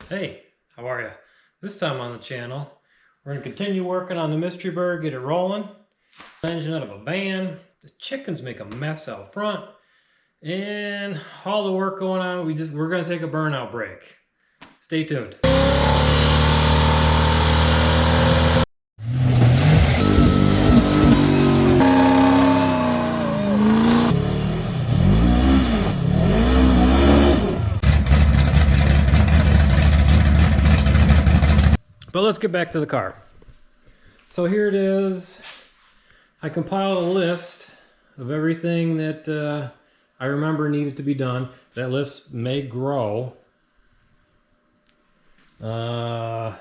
Hey, how are you? This time on the channel, we're going to continue working on the mystery bird, get it rolling. Engine out of a van. The chickens make a mess out front. And all the work going on, we're going to take a burnout break. Stay tuned. But let's get back to the car. So here it is. I compiled a list of everything that I remember needed to be done. That list may grow. Here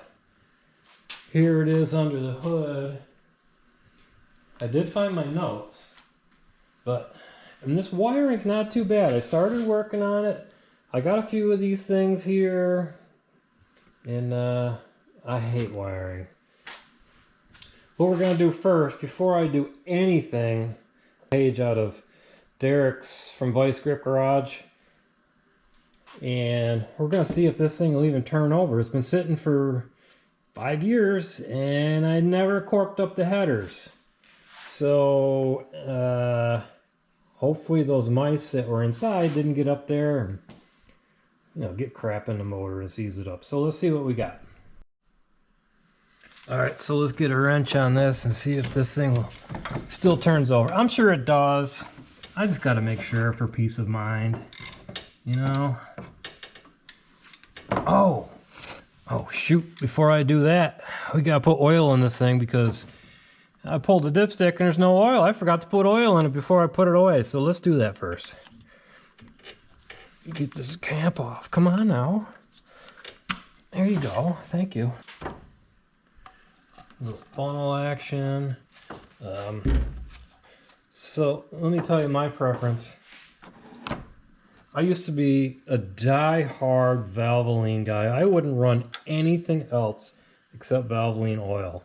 it is under the hood. I did find my notes, and this wiring's not too bad. I started working on it. I got a few of these things here, and I hate wiring. What we're gonna do first, before I do anything, page out of Derek's from Vice Grip Garage, and we're gonna see if this thing will even turn over. It's been sitting for 5 years, and I never corked up the headers. So hopefully those mice that were inside didn't get up there and get crap in the motor and seize it up. So let's see what we got. All right, so let's get a wrench on this and see if this thing still turns over. I'm sure it does. I just got to make sure for peace of mind, Oh shoot, before I do that, we got to put oil in this thing because I pulled the dipstick and there's no oil. I forgot to put oil in it before I put it away. So let's do that first. Get this cap off. Come on now. There you go. Thank you. A little funnel action. So let me tell you my preference. I used to be a die-hard Valvoline guy. I wouldn't run anything else except Valvoline oil.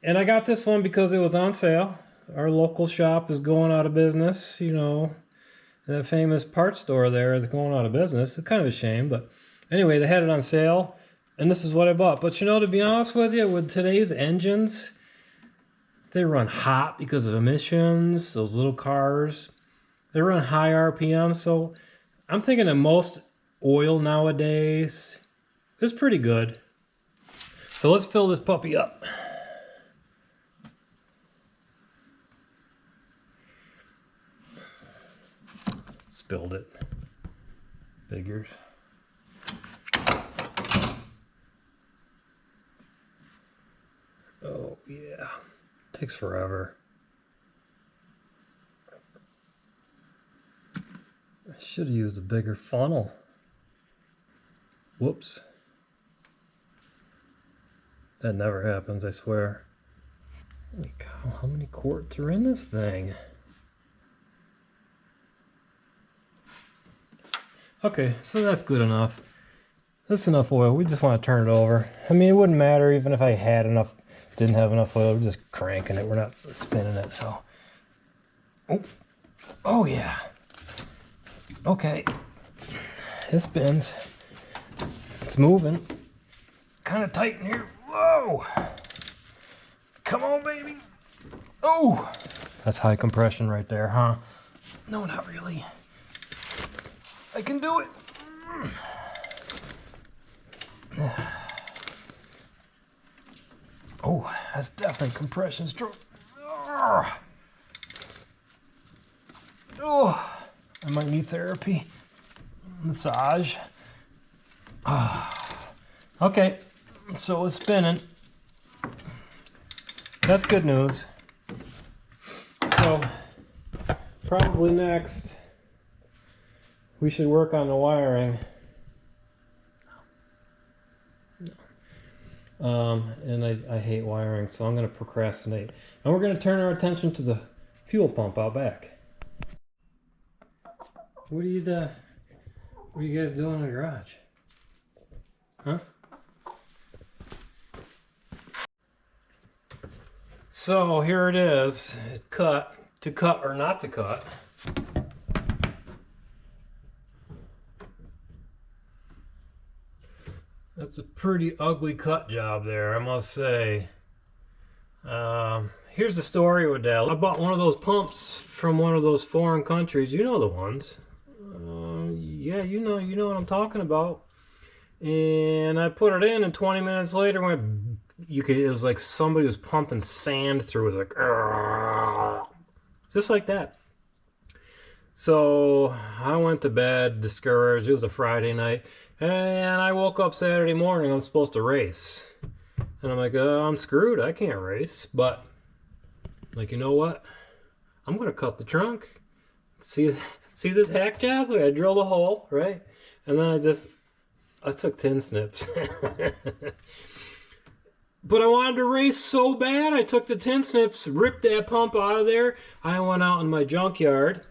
And I got this one because it was on sale. Our local shop is going out of business. That famous parts store there is going out of business. It's kind of a shame, but anyway, they had it on sale. And this is what I bought. But to be honest with you, with today's engines, they run hot because of emissions, those little cars. They run high RPM, so I'm thinking that most oil nowadays is pretty good. So let's fill this puppy up. Spilled it. Figures. Oh yeah, takes forever. I should have used a bigger funnel. Whoops. That never happens, I swear. Holy cow, how many quarts are in this thing? Okay, so that's good enough. That's enough oil. We just want to turn it over. I mean, it wouldn't matter even if I had enough, didn't have enough oil. We're just cranking it. We're not spinning it, so. Oh yeah. Okay. It spins. It's moving. Kind of tight in here. Whoa. Come on, baby. Oh. That's high compression right there, huh? No, not really. I can do it. Oh, that's definitely compression stroke. Oh, I might need therapy. Massage. Okay, so it's spinning. That's good news. So, probably next, we should work on the wiring. And I hate wiring, so I'm going to procrastinate. And we're going to turn our attention to the fuel pump out back. What are you guys doing in the garage? Huh? So here it is. It's cut. To cut or not to cut. That's a pretty ugly cut job there, I must say. Here's the story with that. I bought one of those pumps from one of those foreign countries. You know the ones. Yeah, you know what I'm talking about. And I put it in, and 20 minutes later, it was like somebody was pumping sand through it. It was like, "Argh." Just like that. So I went to bed discouraged. It was a Friday night, and I woke up Saturday morning. I'm supposed to race, and I'm like, I'm screwed. I can't race. But like, you know what? I'm gonna cut the trunk. See this hack job? I drilled a hole, right? And then I took 10 snips. But I wanted to race so bad. I took the 10 snips, ripped that pump out of there. I went out in my junkyard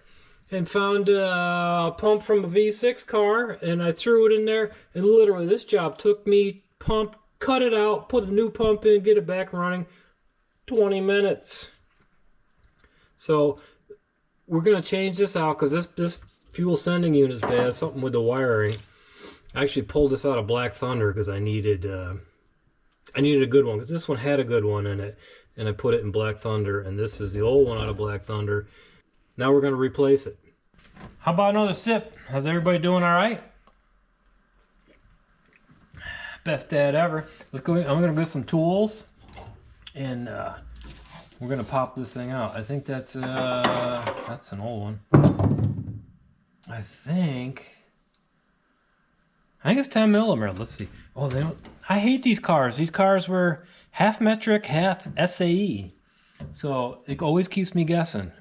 and found a pump from a V6 car, and I threw it in there. And literally, this job took me cut it out, put a new pump in, get it back running, 20 minutes. So we're gonna change this out because this fuel sending unit is bad. Something with the wiring. I actually pulled this out of Black Thunder because I needed a good one, because this one had a good one in it, and I put it in Black Thunder, and this is the old one out of Black Thunder. Now we're going to replace it. How about another sip? How's everybody doing all right? Best dad ever. Let's go. I'm going to get some tools, and we're going to pop this thing out. I think that's an old one. I think it's 10 millimeter. Let's see. Oh, they don't. I hate these cars. These cars were half metric, half SAE. So it always keeps me guessing.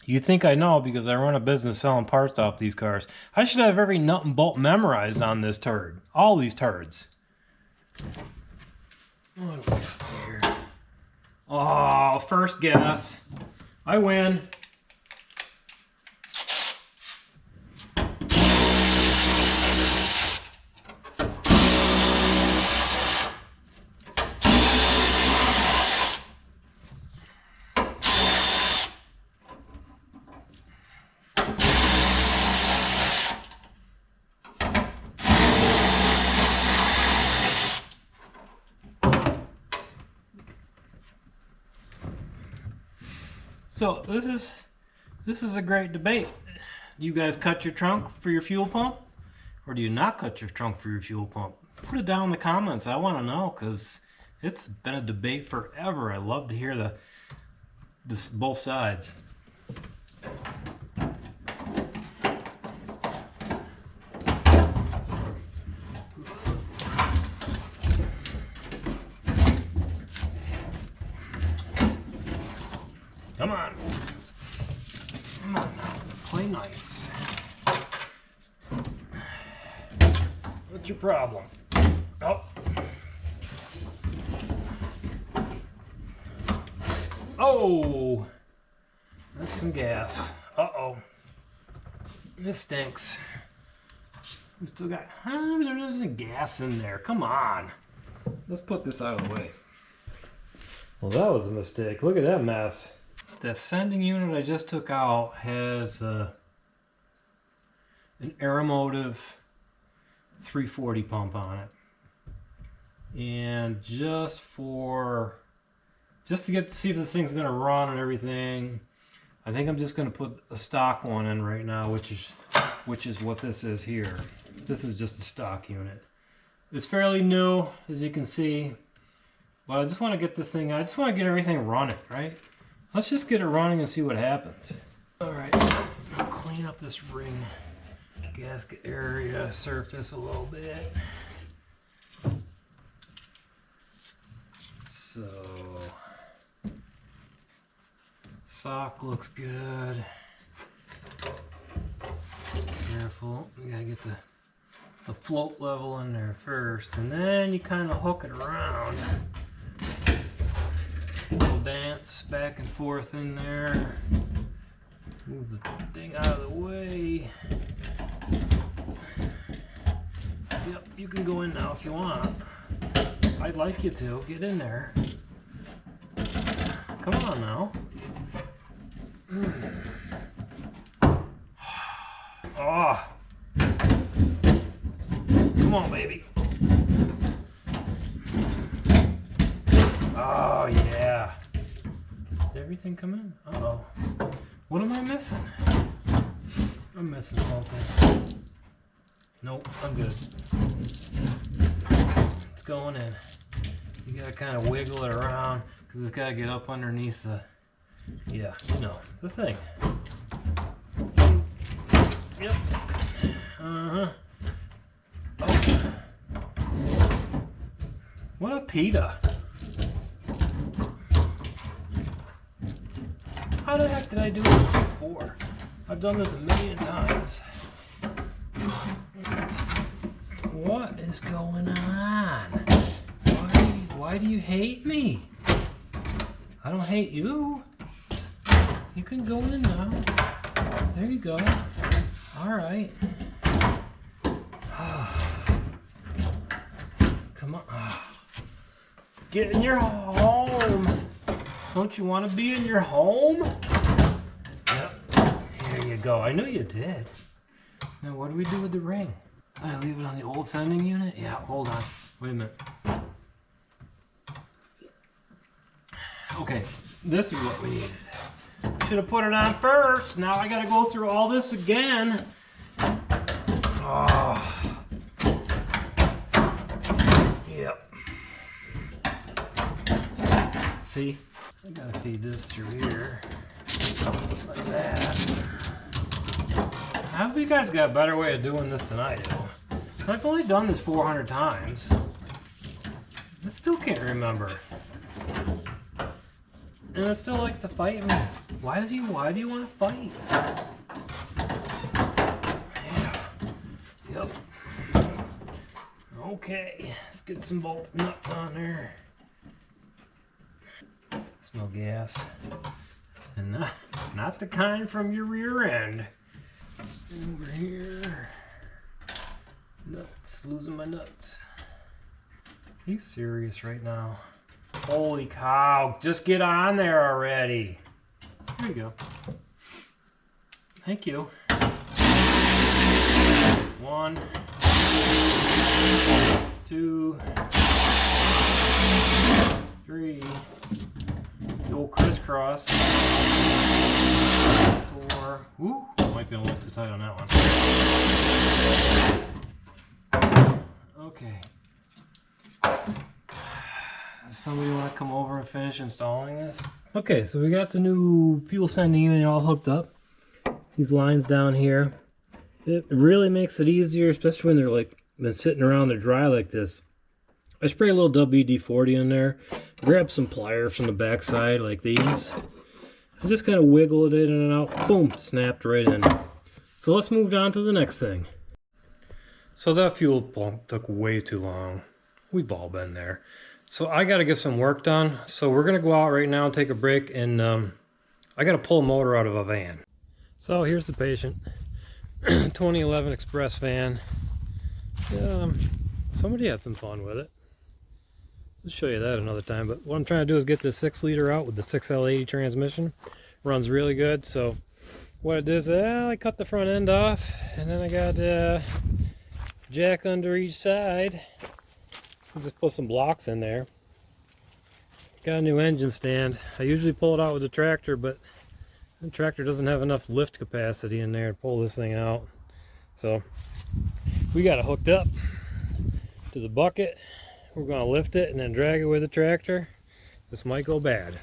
You think I know because I run a business selling parts off these cars. I should have every nut and bolt memorized on this turd. All these turds. What do we got here? Oh, first guess. I win. So this is a great debate. Do you guys cut your trunk for your fuel pump, or do you not cut your trunk for your fuel pump? Put it down in the comments. I want to know, because it's been a debate forever. I love to hear both sides. Come on. Come on now. Play nice. What's your problem? Oh. Oh. That's some gas. Uh-oh. This stinks. We still got... There's gas in there. Come on. Let's put this out of the way. Well, that was a mistake. Look at that mess. The sending unit I just took out has an Aeromotive 340 pump on it, and just to get to see if this thing's gonna run and everything, I think I'm just gonna put a stock one in right now, which is what this is here. This is just a stock unit. It's fairly new, as you can see, but I just want to get this thing. I just want to get everything running, right? Let's just get it running and see what happens. All right, I'll clean up this ring gasket area surface a little bit. So, sock looks good. Careful, we gotta get the float level in there first, and then you kind of hook it around. Little dance back and forth in there. Move the thing out of the way. Yep, you can go in now if you want. I'd like you to. Get in there. Come on now. Oh. Come on, baby. Oh yeah. Did everything come in? Uh-oh. What am I missing? I'm missing something. Nope, I'm good. It's going in. You gotta kind of wiggle it around because it's gotta get up underneath the, yeah, you know, the thing. Yep. Uh-huh. Oh. What a pita. How the heck did I do this before? I've done this a million times. What is going on? Why do you hate me? I don't hate you. You can go in now. There you go. All right. Come on. Get in your home. Don't you want to be in your home? Yep. Here you go. I knew you did. Now what do we do with the ring? I leave it on the old sending unit? Yeah, hold on. Wait a minute. Okay, this is what we needed. Should have put it on first. Now I gotta go through all this again. Oh. Yep. See? I gotta feed this through here. Like that. I hope you guys got a better way of doing this than I do. I've only done this 400 times. I still can't remember. And it still likes to fight me. Why do you want to fight? Yeah. Yep. Okay. Let's get some bolt nuts on there. Smell gas. And not the kind from your rear end. Over here. Nuts. Losing my nuts. Are you serious right now? Holy cow. Just get on there already. There you go. Thank you. 1, 2, 3. The old crisscross. 4. Woo. Might be a little too tight on that one. Okay. Does somebody want to come over and finish installing this? Okay, so we got the new fuel sending unit all hooked up. These lines down here. It really makes it easier, especially when they're like been sitting around, they're dry like this. I spray a little WD-40 in there. Grab some pliers from the back side like these. I just kind of wiggled it in and out. Boom, snapped right in. So let's move on to the next thing. So that fuel pump took way too long. We've all been there. So I got to get some work done. So we're going to go out right now and take a break. And I got to pull a motor out of a van. So here's the patient. 2011 Express van. Somebody had some fun with it. I'll show you that another time. But what I'm trying to do is get this 6-liter out with the 6L80 transmission. Runs really good. So what it is, I cut the front end off. And then I got jack under each side. I'll just put some blocks in there. Got a new engine stand. I usually pull it out with the tractor, but the tractor doesn't have enough lift capacity in there to pull this thing out. So we got it hooked up to the bucket. We're going to lift it and then drag it with the tractor. This might go bad.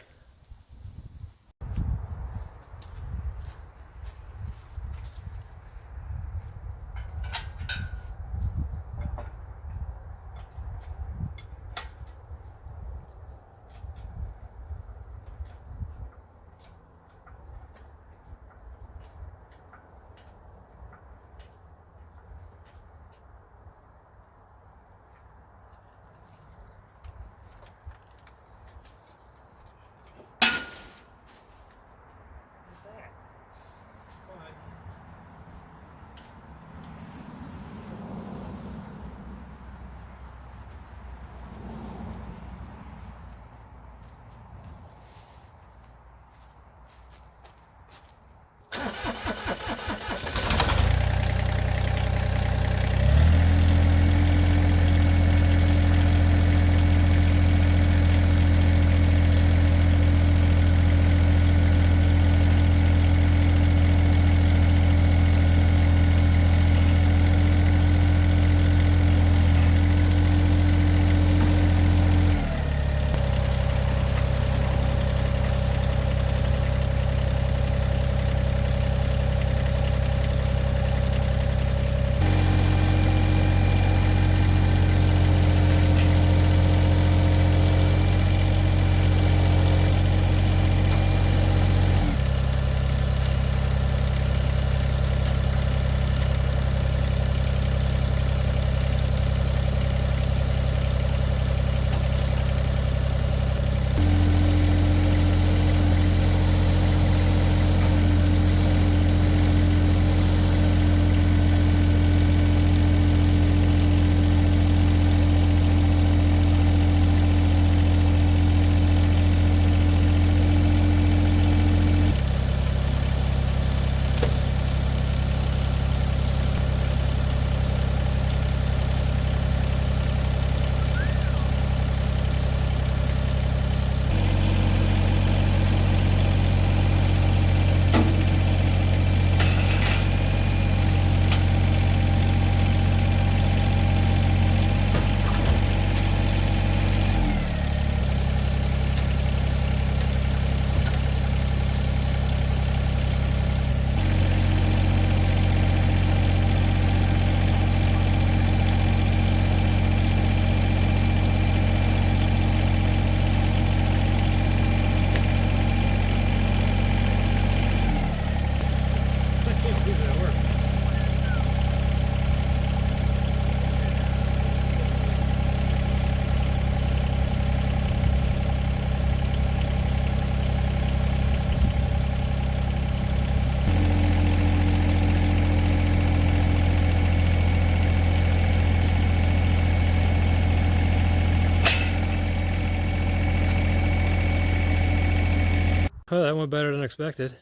Oh, that went better than expected.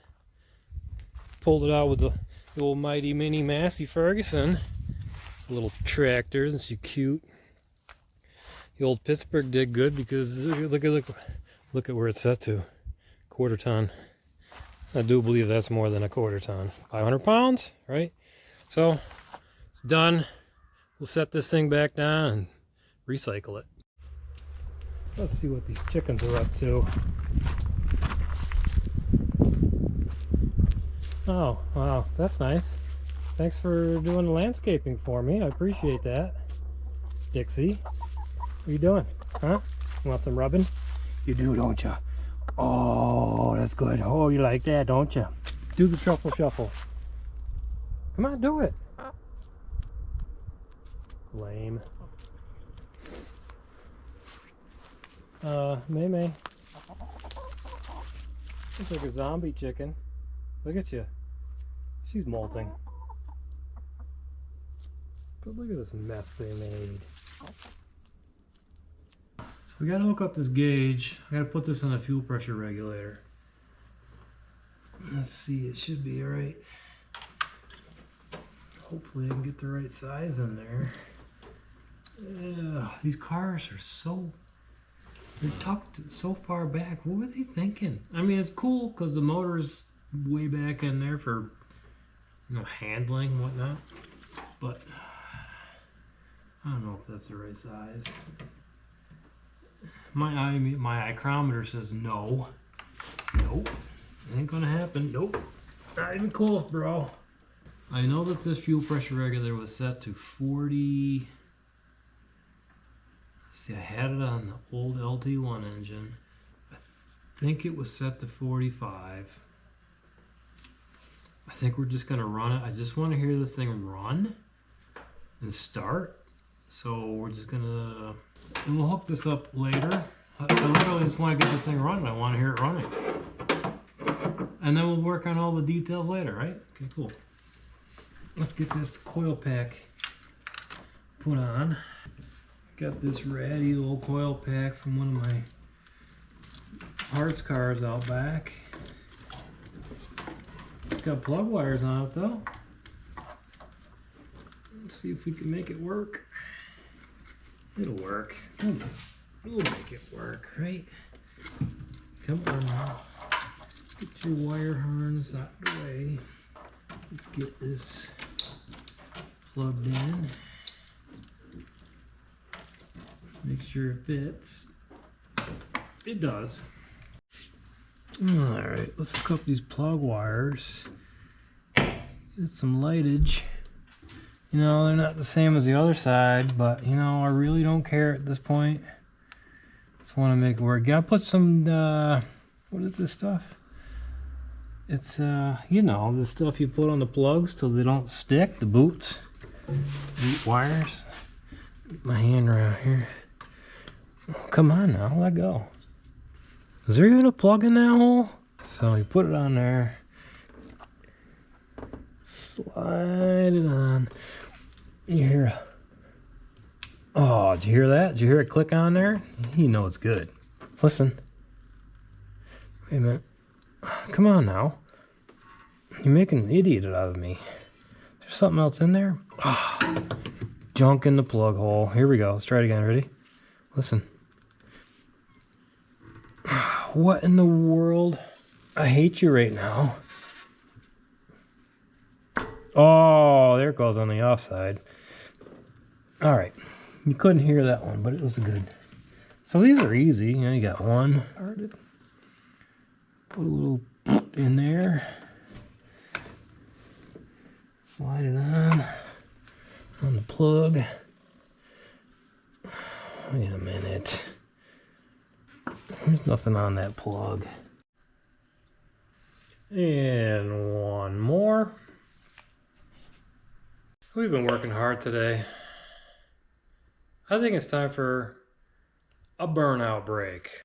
Pulled it out with the old Mighty Mini Massey Ferguson. Little tractor, isn't she cute? The old Pittsburgh did good because look at where it's set to. Quarter ton. I do believe that's more than a quarter ton. 500 pounds, right? So it's done. We'll set this thing back down and recycle it. Let's see what these chickens are up to. Oh, wow, that's nice. Thanks for doing the landscaping for me. I appreciate that. Dixie, what are you doing? Huh? You want some rubbing? You do, don't you? Oh, that's good. Oh, you like that, don't you? Do the truffle shuffle. Come on, do it. Lame. May. Looks like a zombie chicken. Look at you. She's molting. But look at this mess they made. So we gotta hook up this gauge. I gotta put this on a fuel pressure regulator. Let's see, it should be alright. Hopefully I can get the right size in there. These cars are they're tucked so far back. What were they thinking? I mean, it's cool because the motor's way back in there for, you know, handling and whatnot. But I don't know if that's the right size. My ichrometer says no. Nope. Ain't gonna happen. Nope. Not even close, bro. I know that this fuel pressure regulator was set to 40. See, I had it on the old LT1 engine. I think it was set to 45. I think we're just gonna run it. I just want to hear this thing run and start. So we're just gonna, and we'll hook this up later. I literally just want to get this thing running. I want to hear it running. And then we'll work on all the details later, right? Okay, cool. Let's get this coil pack put on. Got this ratty old coil pack from one of my parts cars out back. It's got plug wires on it though. Let's see if we can make it work. It'll work. We'll make it work, right? Come on now. Get your wire harness out of the way. Let's get this plugged in. Make sure it fits. It does. Alright, let's hook up these plug wires. Get some lightage. You know, they're not the same as the other side, but you know, I really don't care at this point. Just want to make it work. Gotta put some, what is this stuff? It's, you know, the stuff you put on the plugs till they don't stick, the boots. Boot wires. Get my hand around here. Come on now, let go. Is there even a plug in that hole? So you put it on there. Slide it on. You hear, oh, did you hear that? Did you hear it click on there? You know it's good. Listen. Wait a minute. Come on now. You're making an idiot out of me. There's something else in there? Oh, junk in the plug hole. Here we go. Let's try it again. Ready? Listen. What in the world? I hate you right now. Oh, there it goes on the offside. All right. You couldn't hear that one, but it was good. So these are easy. You know, you got one. Put a little in there. Slide it on the plug. Wait a minute. There's nothing on that plug. And one more. We've been working hard today. I think it's time for a burnout break.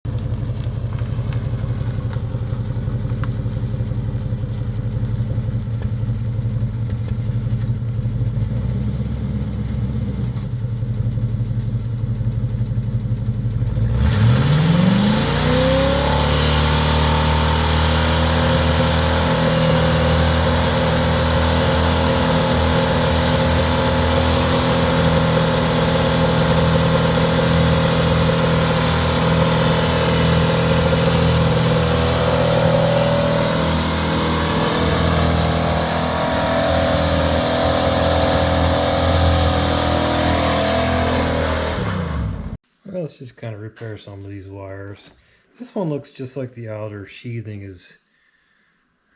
let's just kind of repair some of these wires. This one looks just like the outer sheathing is...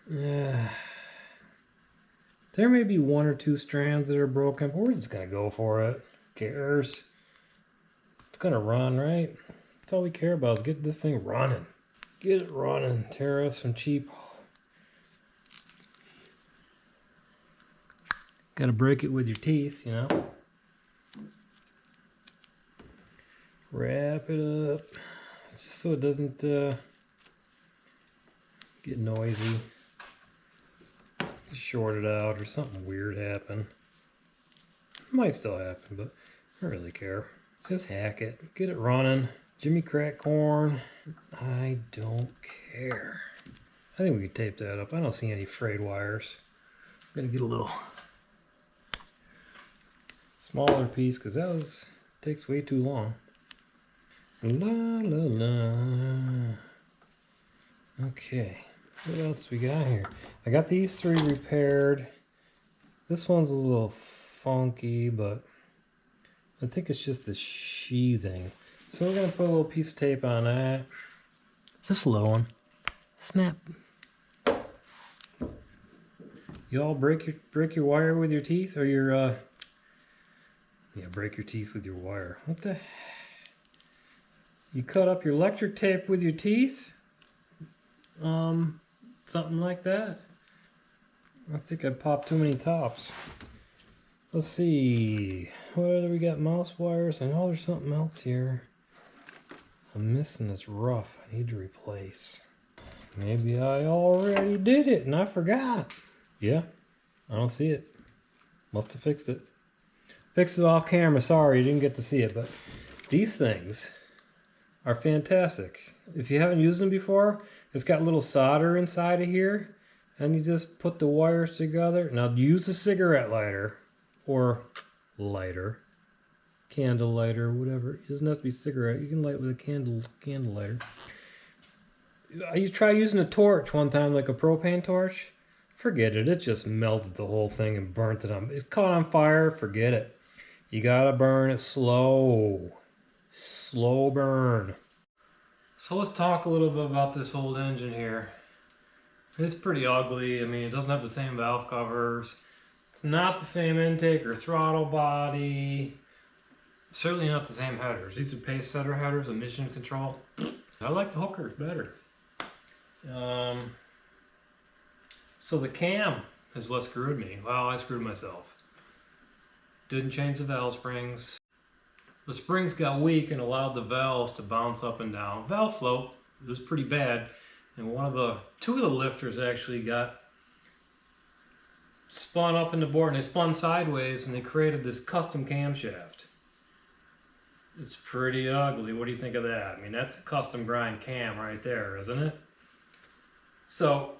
there may be 1 or 2 strands that are broken, but we're just going to go for it. Who cares? It's going to run, right? That's all we care about is get this thing running. Get it running. Tear off some cheap... Got to break it with your teeth, you know? Wrap it up. Just so it doesn't get noisy. Short it out or something weird happen. Might still happen, but I don't really care. Just hack it. Get it running. Jimmy Crack Corn. I don't care. I think we could tape that up. I don't see any frayed wires. I'm gonna get a little smaller piece because that takes way too long. La la la. Okay, what else we got here? I got these 3 repaired. This one's a little funky, but I think it's just the sheathing. So we're gonna put a little piece of tape on that. Just a little one. Snap. You all break your wire with your teeth, or your yeah, break your teeth with your wire. What the? You cut up your electric tape with your teeth? Something like that. I think I popped too many tops. Let's see. What other we got? Mouse wires. I know there's something else here. I'm missing this rough. I need to replace. Maybe I already did it and I forgot. Yeah, I don't see it. Must have fixed it. Fixed it off camera. Sorry, you didn't get to see it, but these things are fantastic. If you haven't used them before, it's got little solder inside of here, and you just put the wires together. Now use a cigarette lighter or lighter, candle lighter, whatever. It doesn't have to be cigarette. You can light with a candle lighter. You try using a torch one time, like a propane torch. Forget it. It just melted the whole thing and burnt it on. It's caught on fire. Forget it. You gotta burn it slow. Slow burn. So let's talk a little bit about this old engine here. It's pretty ugly. I mean, it doesn't have the same valve covers. It's not the same intake or throttle body. Certainly not the same headers. These are pace setter headers, emission control. I like the hookers better. So the cam is what screwed me. Well, I screwed myself. Didn't change the valve springs. The springs got weak and allowed the valves to bounce up and down. Valve flow was pretty bad, and two of the lifters actually got spun up in the board, and they spun sideways, and they created this custom camshaft. It's pretty ugly. What do you think of that? I mean, that's a custom grind cam right there, isn't it? So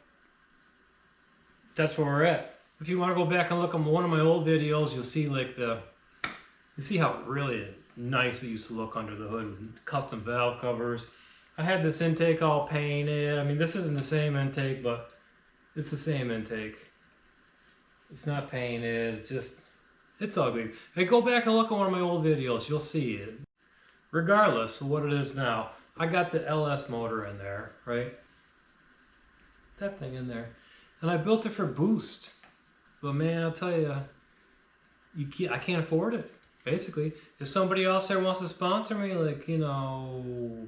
that's where we're at. If you want to go back and look at one of my old videos, you'll see how really nice it used to look under the hood with custom valve covers. I had this intake all painted. I mean, this isn't the same intake, but it's the same intake. It's not painted. It's ugly. Hey, go back and look at one of my old videos. You'll see it. Regardless of what it is now, I got the LS motor in there, right? That thing in there. And I built it for boost. But man, I'll tell you, I can't afford it. Basically, if somebody else there wants to sponsor me, like, you know,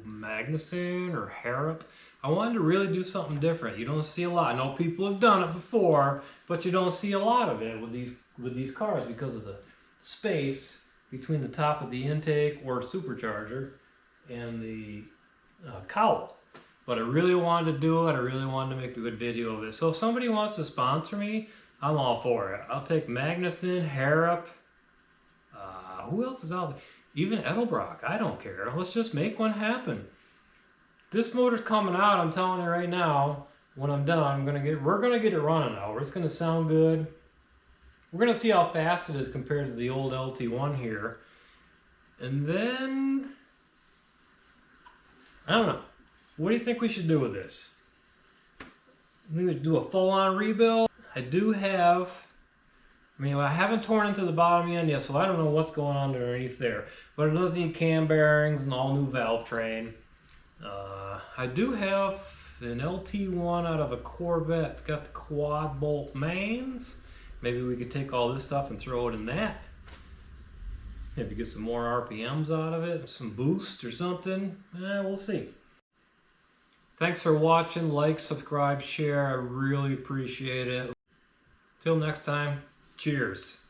Magnuson or Harrop, I wanted to really do something different. You don't see a lot. I know people have done it before, but you don't see a lot of it with these cars because of the space between the top of the intake or supercharger and the cowl. But I really wanted to do it. I really wanted to make a good video of it. So if somebody wants to sponsor me, I'm all for it. I'll take Magnuson, Harrop. Who else is out there? Even Edelbrock. I don't care. Let's just make one happen. This motor's coming out. I'm telling you right now. When I'm done, we're gonna get it running now. It's gonna sound good. We're gonna see how fast it is compared to the old LT1 here, and then I don't know. What do you think we should do with this? We would do a full-on rebuild. I do have I mean, I haven't torn into the bottom end yet, so I don't know what's going on underneath there. But it does need cam bearings and all new valve train. I do have an LT1 out of a Corvette. It's got the quad bolt mains. Maybe we could take all this stuff and throw it in that. Maybe get some more RPMs out of it, some boost or something. We'll see. Thanks for watching. Like, subscribe, share. I really appreciate it. Till next time, cheers.